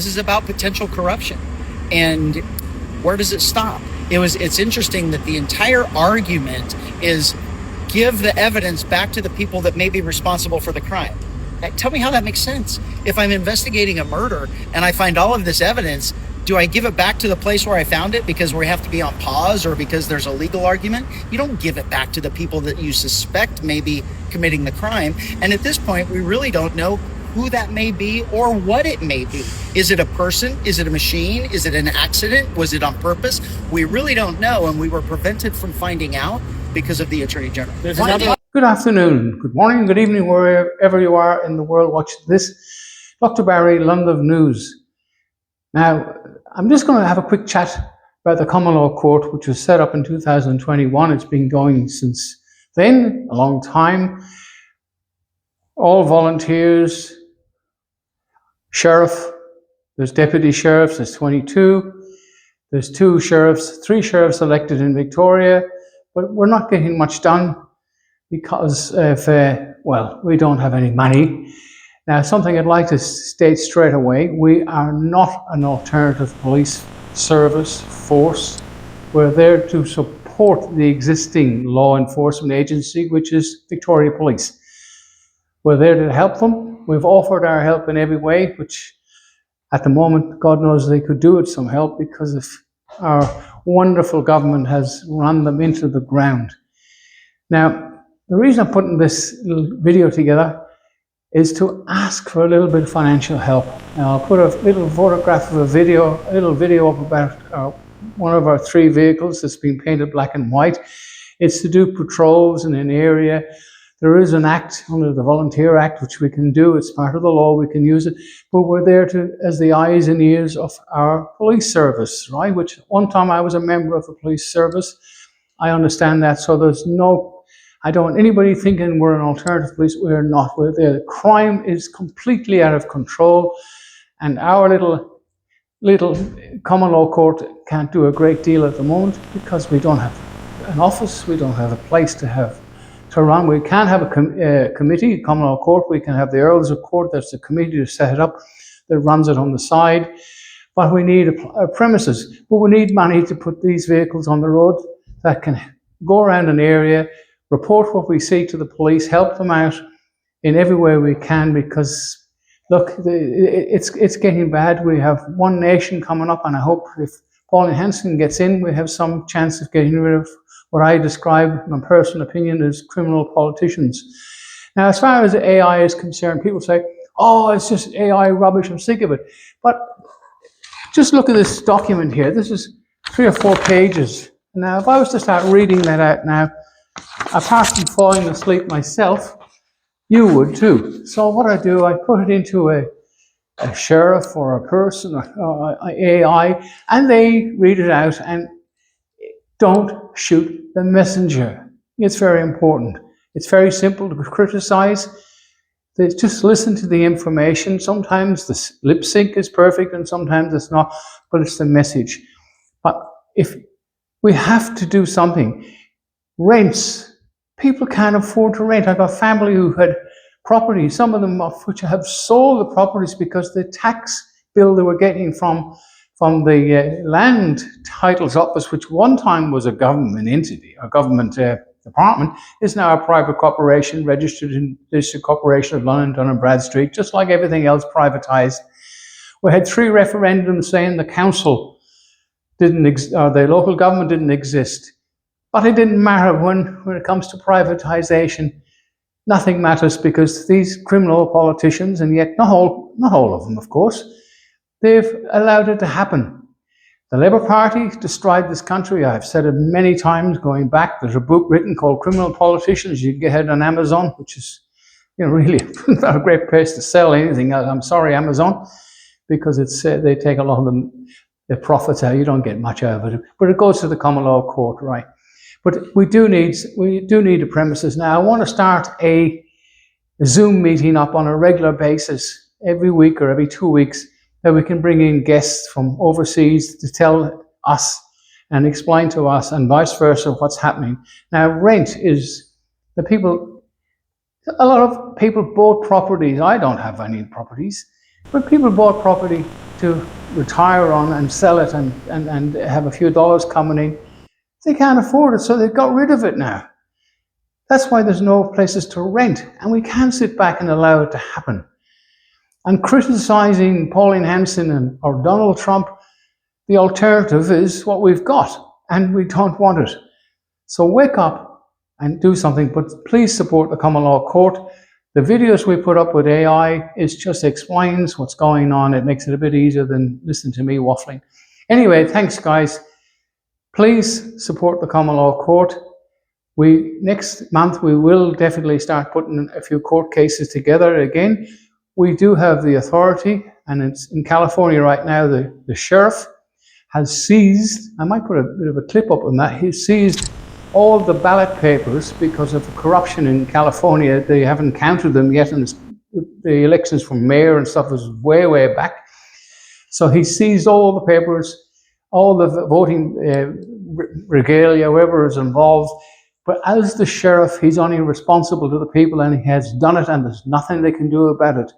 This is about potential corruption. And where does it stop? It's interesting that the entire argument is give the evidence back to the people that may be responsible for the crime. Tell me how that makes sense. If I'm investigating a murder and I find all of this evidence, do I give it back to the place where I found it because we have to be on pause or because there's a legal argument? You don't give it back to the people that you suspect may be committing the crime. And at this point, we really don't know who that may be or what it may be. Is it a person? Is it a machine? Is it an accident? Was it on purpose? We really don't know, and we were prevented from finding out because of the Attorney General. Good afternoon, good morning, good evening, wherever you are in the world watching this. Dr. Barry, London News. Now, I'm just going to have a quick chat about the Common Law Court, which was set up in 2021. It's been going since then, a long time. All volunteers, sheriff, there's deputy sheriffs, there's 22. There's 3 sheriffs elected in Victoria, but we're not getting much done because of, we don't have any money. Now, something I'd like to state straight away, we are not an alternative police service force. We're there to support the existing law enforcement agency, which is Victoria Police. We're there to help them. We've offered our help in every way, which at the moment, God knows they could do with some help because of our wonderful government has run them into the ground. Now, the reason I'm putting this little video together is to ask for a little bit of financial help. Now, I'll put a little photograph of a little video up about one of our 3 vehicles that's been painted black and white. It's to do patrols in an area. There is an act under the Volunteer Act, which we can do. It's part of the law. We can use it. But we're there as the eyes and ears of our police service, right? Which one time I was a member of the police service. I understand that. So I don't want anybody thinking we're an alternative police. We're not. We're there. The crime is completely out of control. And our little common law court can't do a great deal at the moment because we don't have an office. We don't have a place to run. We can have a committee, common law court. We can have the Earls of Court. That's the committee to set it up that runs it on the side. But we need a premises. But we need money to put these vehicles on the road that can go around an area, report what we see to the police, help them out in every way we can because, look, it's getting bad. We have One Nation coming up, and I hope if Pauline Hanson gets in, we have some chance of getting rid of what I describe, my personal opinion, as criminal politicians. Now, as far as AI is concerned, people say, oh, it's just AI rubbish, I'm sick of it. But just look at this document here. This is 3 or 4 pages. Now, if I was to start reading that out now, apart from falling asleep myself, you would too. So what I do, I put it into a sheriff or a person or AI, and they read it out and don't shoot the messenger. It's very important. It's very simple to criticize. They just listen to the information. Sometimes the lip sync is perfect and sometimes it's not, but it's the message. But if we have to do something, rents, people can't afford to rent. I've got family who had property, some of them of which have sold the properties because the tax bill they were getting from the land titles office, which one time was a government entity, a government department, is now a private corporation registered in the District Corporation of London, Dun & Bradstreet, just like everything else privatised. We had 3 referendums saying the council the local government didn't exist. But it didn't matter when it comes to privatisation. Nothing matters because these criminal politicians, and yet not all of them, of course, they've allowed it to happen. The Labour Party destroyed this country. I've said it many times going back. There's a book written called Criminal Politicians. You can get it on Amazon, which is really not a great place to sell anything. I'm sorry, Amazon, because they take a lot of the profits out. You don't get much out of it. But it goes to the common law court, right? But we do need a premises. Now, I want to start a Zoom meeting up on a regular basis every week or every 2 weeks that we can bring in guests from overseas to tell us and explain to us and vice versa what's happening. Now, rent is a lot of people bought properties. I don't have any properties, but people bought property to retire on and sell it and have a few dollars coming in. They can't afford it, so they've got rid of it now. That's why there's no places to rent, and we can't sit back and allow it to happen. And criticizing Pauline Hanson or Donald Trump, the alternative is what we've got, and we don't want it. So wake up and do something, but please support the Common Law Court. The videos we put up with AI just explains what's going on. It makes it a bit easier than listening to me waffling. Anyway, thanks guys. Please support the Common Law Court. Next month we will definitely start putting a few court cases together again. We do have the authority, and it's in California right now. The sheriff has seized, I might put a bit of a clip up on that, he seized all the ballot papers because of corruption in California. They haven't counted them yet, and the elections for mayor and stuff was way, way back. So he seized all the papers, all the voting regalia, whoever is involved. But as the sheriff, he's only responsible to the people, and he has done it, and there's nothing they can do about it.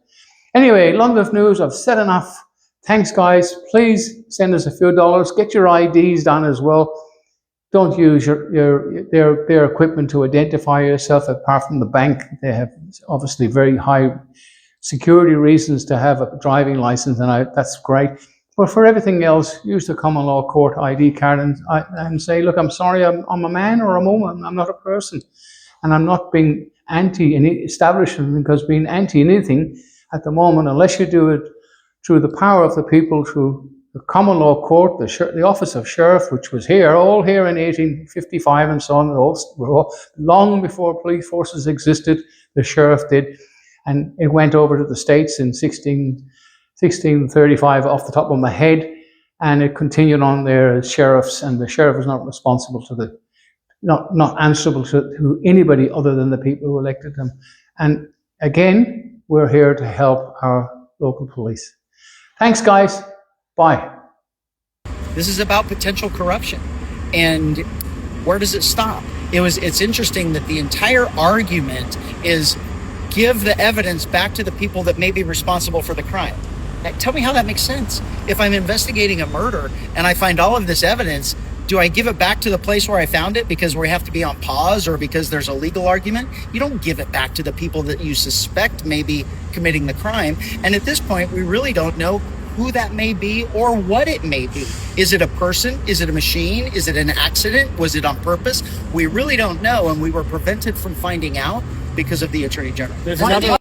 Anyway, long live news. I've said enough. Thanks, guys. Please send us a few dollars. Get your IDs done as well. Don't use their equipment to identify yourself, apart from the bank. They have obviously very high security reasons to have a driving license, and that's great. But for everything else, use the Common Law Court ID card and say, look, I'm sorry, I'm a man or a woman. I'm not a person. And I'm not being anti any establishment, because being anti anything at the moment, unless you do it through the power of the people, through the Common Law Court, the Office of Sheriff, which was all here in 1855 and so on, long before police forces existed, the sheriff did. And it went over to the States in 1635 off the top of my head, and it continued on there as sheriffs, and the sheriff is not responsible to not answerable to anybody other than the people who elected them. And again, we're here to help our local police. Thanks, guys. Bye. This is about potential corruption. And where does it stop? It's interesting that the entire argument is give the evidence back to the people that may be responsible for the crime. Now, tell me how that makes sense. If I'm investigating a murder and I find all of this evidence, do I give it back to the place where I found it because we have to be on pause or because there's a legal argument? You don't give it back to the people that you suspect may be committing the crime. And at this point, we really don't know who that may be or what it may be. Is it a person? Is it a machine? Is it an accident? Was it on purpose? We really don't know, and we were prevented from finding out because of the Attorney General.